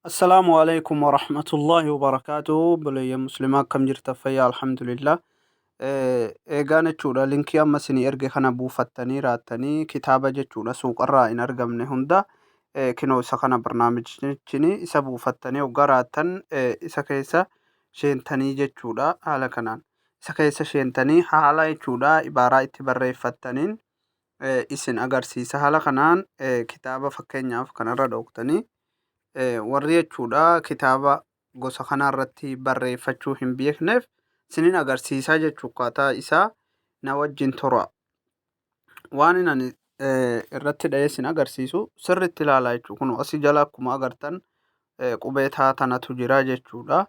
السلام عليكم ورحمة الله وبركاته بلي مسلمات كم جرت فيا الحمد لله. إيجانا تشودا لينكي أما سني إرجع خنا بوفتني راتني كتابة جتشودا سوق الرا إن أرجع من هندا. كنو سخنا برنامج تشني إسا بوفتني وقراتن إسا كيسا شينتني جتشودا على كنان. إسا كيسا شينتني حالا جتشودا عبارة تبرر فتنين. إسن أجر سيسا على كنان كتابة فكينيا فكنا ردوكتني. warri jechuudha kitaaba gosa kanarratti barreeffachuu hin beekneef sinin agarsiisaa jechuu akkaataa isaa na wajjin tura. Waan ani irratti dhiyeessin agarsiisu sirriitti ilaalaa jechuu kun asii jala akkuma agartan qubee taatanatu jira jechuudha.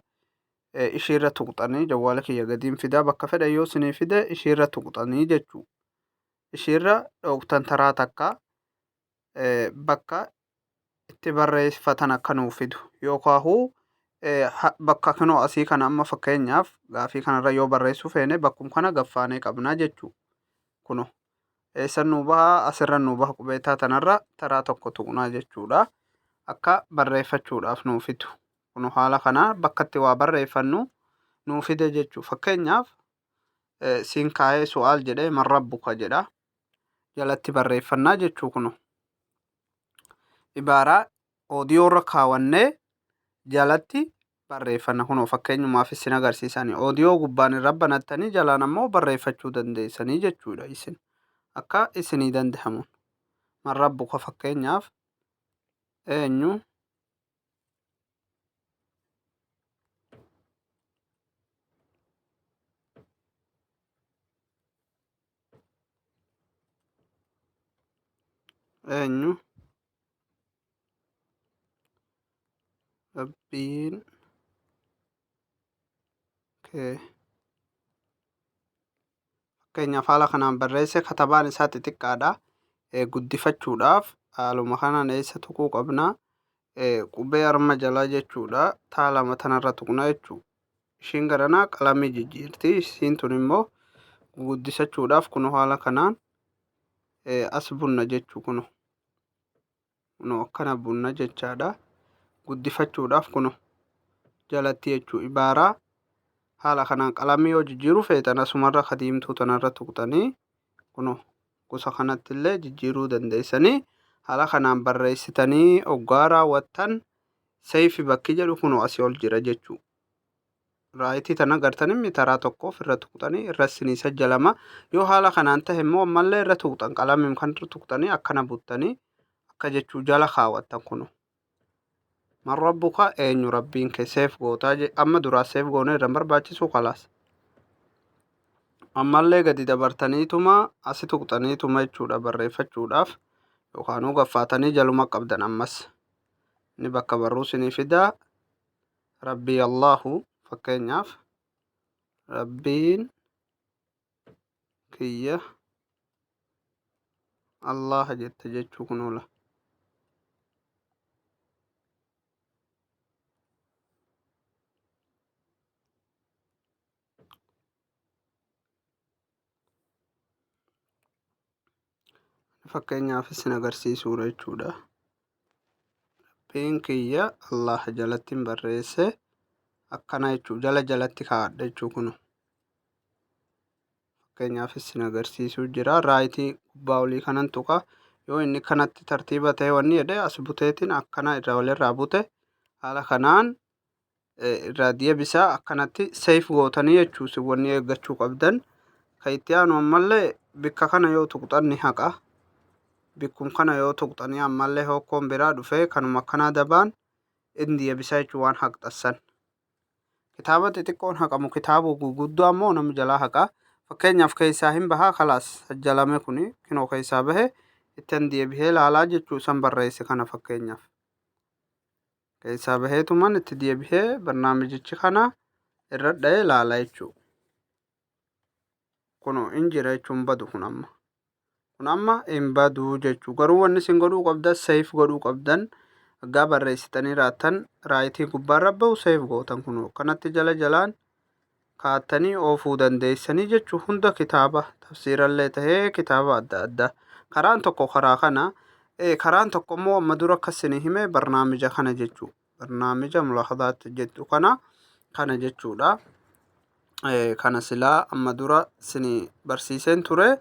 Ishiirra tuqxanii jawwaala kiyya gadiin fidaa bakka fedha yoo sinii fide ishiirra tuqxanii jechuu. Ishiirra dhooftan taraa takka bakka itti barreeffatan akka nuuf fidu yookaan bakka kanoo asii kana amma fakkeenyaaf gaafii kanarra yoo barreessuu feene bakkum kana gaffaanee qabnaa jechuu. Kuno eessan nuu baha asirra nuu baha qubee taatanarra taraa tokko tuqnaa jechuudha. Akka barreeffachuudhaaf nuu fidu. Kuno haala kanaa bakka itti waa barreeffannu nuu fide jechuu. Fakkeenyaaf siin kaa'ee su'aal jedhee man rabbuka jedha. Jalatti barreeffannaa jechuu kuno. Ibaaraa oodiyoo irra kaawwannee jalatti barreeffanna kunoo fakkeenyumaaf isin agarsiisanii oodiyoo gubbaan irra banattanii jalaan ammoo barreeffachuu dandeessanii jechuudha isin akka isinii danda'amuun. Man rabbuka fakkeenyaaf eenyu eenyu rabbiin kee fakkeenyaaf haala kanaan barreesse katabaan isaa xixiqqaadha. Guddifachuudhaaf haaluma kanaan eessa tuquu qabna qubee arma jalaa jechuudha. Taalama tanarra tuqna jechuu. Ishiin garanaa qalamii jijjiirti isiin tun immoo guddisachuudhaaf kuno haala kanaan as bunna jechuu kuno akkana bunna jechaadha. Guddifachuudhaaf kuno jalatti jechuu ibaaraa haala kanaan qalamii yoo jijjiiruu feetan asumarra kadiimtuu tanarra tuqxanii kuno gosa kanatti illee jijjiiruu dandeessanii haala kanaan barreessitanii oggaa raawwattan seefi bakki jedhu kuno asii ol jira jechuu. Raayitii tana agartanii taraa tokko ofirra tuqxanii irra isinii sajjalama. Yoo haala kanaan ta'e immoo ammallee irra tuqxan qalamiin kan irra tuqxanii akkana buttanii akka jechuu jala kaawwattan kuno. Man rabbuka eenyu rabbiin kee seef gootaa amma duraa seef goonee irra barbaachisu kalaas. Ammallee gadi dabartaniituma asi tuqxaniituma jechuudha barreeffachuudhaaf yookaan gaffaatanii jaluma qabdan ammas. Ni bakka barruu isinii fidaa rabbii Allahu fakkeenyaaf rabbiin kiyya Allah jette jechuu kunoola. Fakkeenyaaf isin agarsiisuudha jechuudha. Rabbiin kiyya Allah jalatti barreesse akkana jechuu jalatti kaa'adha jechuu kuno. Fakkeenyaaf isin agarsiisuu jira raayitii gubbaa olii kanan tuqa yoo inni kanatti tartiiba ta'e wanni jedhee as buteetiin akkana irraa walirraa bute haala kanaan irraa deebisaa akkanatti seef gootanii jechuu wanni eeggachuu qabdan. Kan itti aanu ammallee bikka kana yoo tuqxan ni haqa. Bikkum kana yoo tuqxanii ammallee hokkoon biraa dhufee kanuma akkanaa dabaan inni deebisaa jechuu waan haqxassan. Kitaaba xixiqqoon haqamu kitaaba guguddoo ammoo nama jalaa haqa. Fakkeenyaaf keessaa hin bahaa kalaas sajjalame kuni kinoo keessaa bahe ittiin deebihee ilaalaa jechuu san barreesse kana fakkeenyaaf. Keessaa baheetumaan itti deebihee barnaamijichi kana irra dha'ee ilaalaa jechuu. Kuno hin jira jechuun badu kun amma. Kun amma hin baduu jechuu. Garuu wanni isin godhuu qabdan seef godhuu qabdan. Aggaa barreessitanii raattan raayitii gubbaarra bahu seef gootan kuno kanatti jala jalaan kaa'attanii oofuu dandeessanii jechuu hunda kitaaba tafsiirallee tahee kitaaba adda addaa. Karaan tokko karaa kana karaan tokko immoo amma dura akka isinii hime barnaamija kana jechuu. barnaamija mulaahazaat jettu kana jechuudha. Kana silaa amma dura isinii barsiiseen ture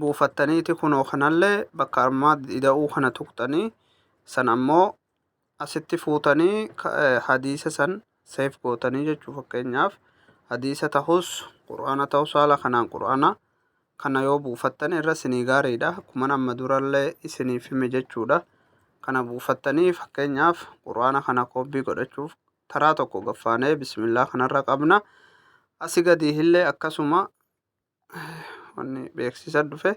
buufattaniiti kunoo kanallee bakka armaa ida'uu kana tuqxanii san ammoo asitti fuutanii hadiisa san seef gootanii jechuu. Fakkeenyaaf hadiisa tahus qur'aana tahus haala kanaan qur'aana kana yoo buufattan irra isinii gaariidha. Akkuma amma durallee isiniif hime jechuudha. Kana buufattanii fakkeenyaaf qur'aana kana koobbii godhachuuf taraa tokko gaffaanee bismillah kanarra qabna. Asii gadii illee akkasuma wanni beeksisa dhufe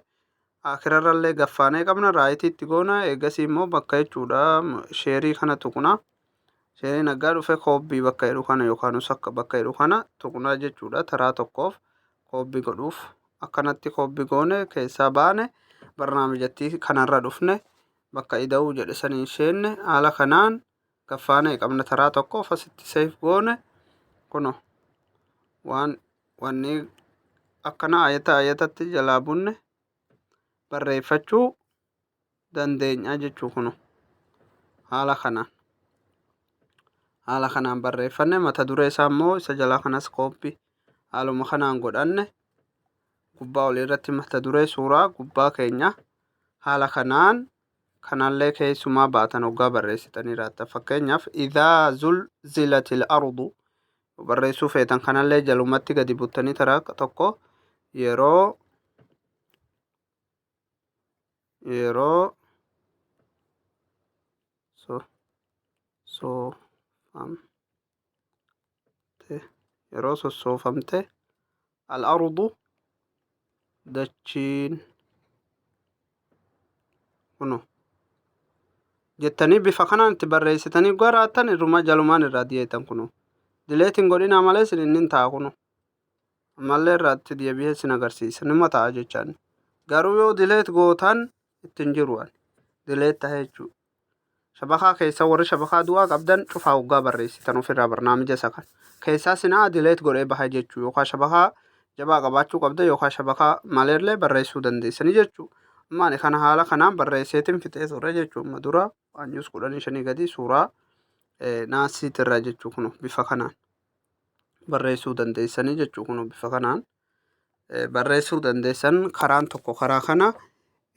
akirarrallee gaffaanee qabna. Raayitiitti goona. Eegasii immoo bakka jechuudha sheerii kana tuqna. Sheeriin aggaa dhufe koobbii bakka jedhu kana yookaanus akka bakka jedhu kana tuqnaa jechuudha. Taraa tokkoof koobbii godhuuf akkanatti koobbii goone keessaa baane barnaamijattii kanarra dhufne bakka ida'uu jedhe saniin sheenne haala kanaan gaffaanee qabna. Taraa tokkoof asitti seef goone kuno wanni akkana ayatatti jalaa bunne barreeffachuu dandeenya jechuu. Kuno haala kanaan barreeffanne mata duree isaa immoo isa jalaa kanas koobbii haaluma kanaan godhanne gubbaa olii irratti mata duree suuraa gubbaa keenya haala kanaan kanallee keessumaa baatan hoggaa barreessitanii raattan. Fakkeenyaaf idhaa zulzilatil ardu barreessuu feetan kanallee jalumatti gadi buttanii taraa tokko yeroo sossoofamte al ardu dachiin kuno jettanii bifa kanaan itti barreessitanii garaattan irruma jalumaan irraa diyeetan. Kuno dileetiin godhina malee isin ta'a. Kuno ammallee irraatti deebi'ee isin agarsiisa nima ta'a jechaan. Garuu yoo dileet gootan ittiin jiru'an dileet ta'e jechuudha. Shabakaa keessa warri shabakaa du'aa qabdan cufaa hoggaa barreessitan ofirraa barnaamija isa kan keessaa sinaa dileet godhee baha jechuu. Yookaan shabakaa jabaa qabaachuu qabda yookaan shabakaa maleellee barreessuu dandeessanii jechuu. Ammaan kana haala kanaan barreesseetiin fixee ture jechuu. Amma dura waanyus 15 gadi suuraa naasiitirra jechuu. Kuno bifa kanaan barreessuu dandeessanii jechuu. Kuno bifa kanaan barreessuu dandeessan karaan tokko karaa kana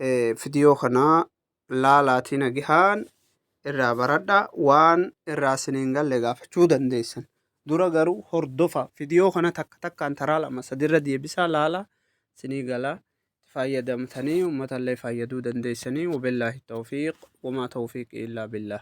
viidiyoo kana laalaatiin agihaan irraa baradha waan irraa siniin galle gaafachuu dandeessan. Dura garuu hordofa viidiyoo kana takkaan taraa 2-3 deebisaa laala sinii gala fayyadamtanii uummatallee fayyaduu dandeessanii. Wabillaahi tawfiiq wamaa tawfiiqi illaa billah.